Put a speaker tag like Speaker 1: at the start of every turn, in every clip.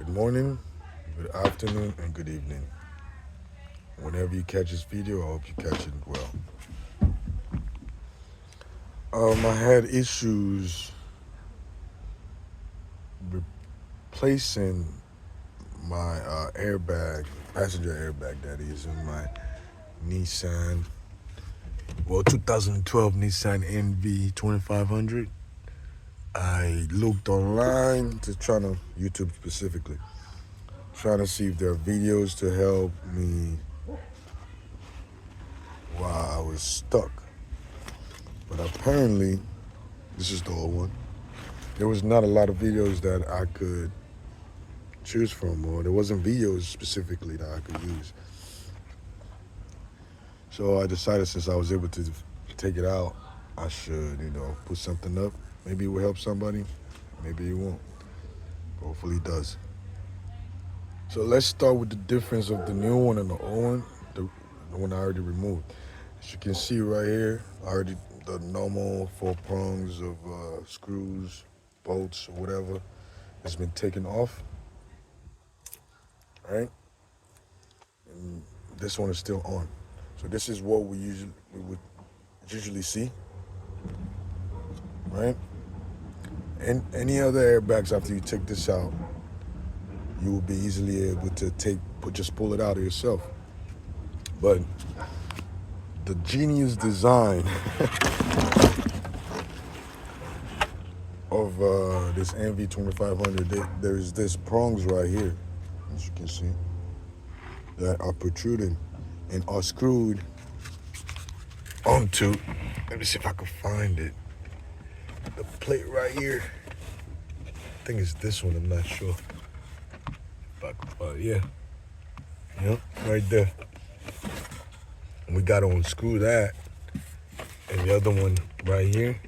Speaker 1: Good morning, good afternoon, and good evening. Whenever you catch this video, I hope you catch it well. I had issues replacing my airbag, passenger airbag that is, in my Nissan, 2012 Nissan NV 2500. I looked online YouTube specifically, trying to see if there are videos to help me while I was stuck. But apparently, this is the old one. There was not a lot of videos that I could choose from, or there wasn't videos specifically that I could use. So I decided, since I was able to take it out, I should, put something up. Maybe it will help somebody, maybe it won't. But hopefully it does. So let's start with the difference of the new one and the old one, the one I already removed. As you can see right here, the normal 4 prongs of screws, bolts, or whatever has been taken off. Right? And this one is still on. So this is what we would usually see, right? And any other airbags, after you take this out, you will be easily able to just pull it out of yourself. But the genius design of this NV 2500, there's this prongs right here, as you can see, that are protruding and are screwed onto, let me see if I can find it, the plate right here. I think it's this one, I'm not sure if I can find it. Yeah, right there. And we got to unscrew that, and the other one right here.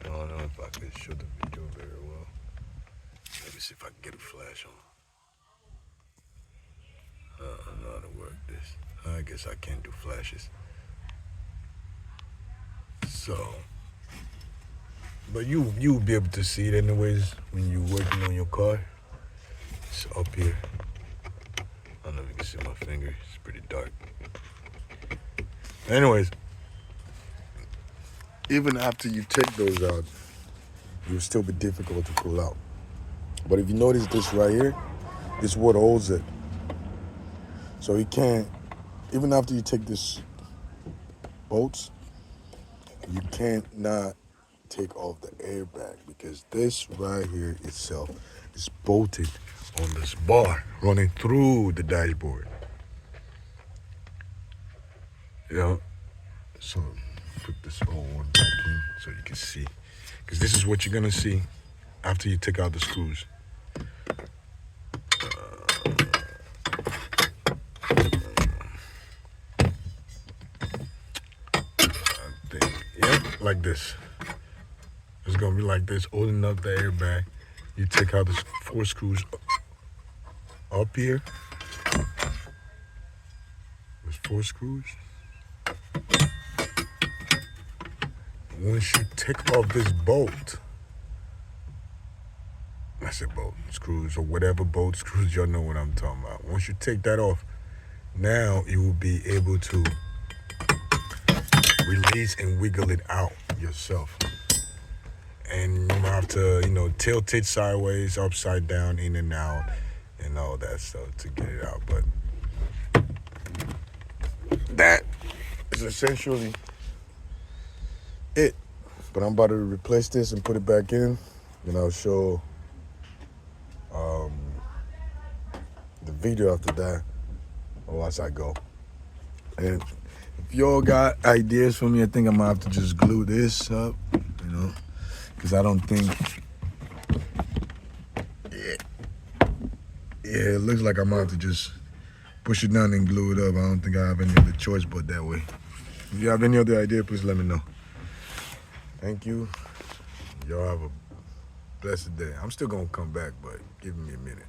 Speaker 1: I don't know if I can show the video very well. Let me see if I can get a flash on. I don't know how to work this. I guess I can't do flashes. So, but you'll be able to see it anyways when you're working on your car. It's up here. I don't know if you can see my finger. It's pretty dark. Anyways, even after you take those out, it will still be difficult to pull out. But if you notice this right here, this is what holds it. So you can't, even after you take this bolts, you can't not take off the airbag, because this right here itself is bolted on this bar running through the dashboard. So put this old one back in so you can see, because this is what you're gonna see after you take out the screws. Like this. It's gonna be like this, holding up the airbag. You take out the 4 screws up here. There's 4 screws. Once you take off this bolt, I said bolt, screws, or whatever bolt, screws, y'all know what I'm talking about. Once you take that off, now you will be able to release and wiggle it out yourself. And you might have to, tilt it sideways, upside down, in and out, and all that stuff to get it out. But that is essentially it. But I'm about to replace this and put it back in, and I'll show the video after that, or as I go. And if y'all got ideas for me, I think I'm gonna have to just glue this up, because I don't think, it looks like I'm gonna have to just push it down and glue it up. I don't think I have any other choice but that way. If you have any other idea, please let me know. Thank you. Y'all have a blessed day. I'm still gonna come back, but give me a minute.